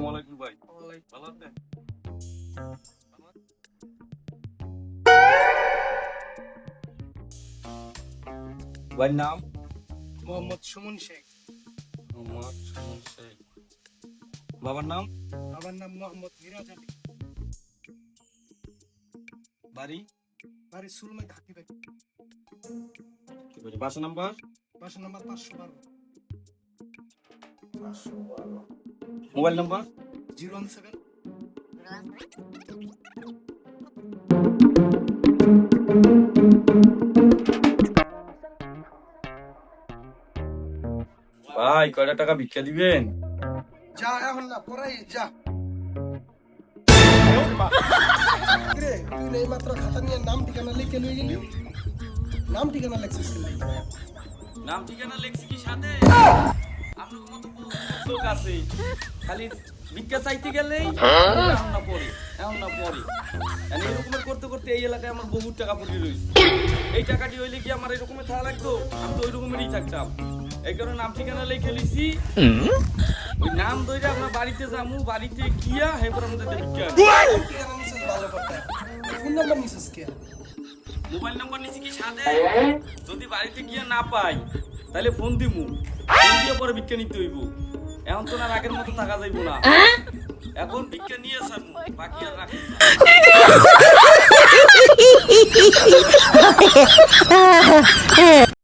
আসসালামু আলাইকুম ভাই। ভালো আছেন? ভাইয়ের নাম? মোহাম্মদ সুমন শেখ। মোহাম্মদ সুমন শেখ। বাবার নাম? বাবার নাম মোহাম্মদ মিরাজ আলী। বাড়ি? বাড়ি সুলমে ঘাটি বাড়ি। বাসা নাম্বার? বাসা নাম্বার 512। Mobile number? 017। ভাই কয়টা টাকা ভিক্ষা দিবেন? যা এখন না পড়াই যা। রে তুই এই মাত্র খাতা নিয়ে নাম ঠিকানা লিখে লই গেলি। নাম ঠিকানা লেখছিস কেন? নাম ঠিকানা লেখছি কি সাথে? আপনার মতো লোক আছে খালি ভিক্ষা চাইতে গেলেই এখন না পড়ে এরকমের করতে করতে এই এলাকায় আমার বহুত টাকা পড়ে রয়েছে। এই টাকাটি হইলে কি আমার এরকমের থাকা লাগতো? আমি তো ওই রকমেরই থাকতাম। এই কারণে নাম ঠিকানা লিখে লিছি। ওই নাম ধরে আপনার বাড়িতে যামু, বাড়িতে গিয়া হেপর আমাদের ভিক্ষা ঠিকানা নিছিস ভালো কথা। ফোন নাম্বার নিছিস কে? মোবাইল নাম্বার নিছি কি সাথে? যদি বাড়িতে গিয়া না পাই তাহলে ফোন দিমু, ফোন দিয়ে পরে ভিক্ষা নিতে হইব। এখন তো আর আগের মতো থাকা যাইব না। এখন ভিক্ষা নিয়ে ছাড়মু, বাকি আর রাখি না।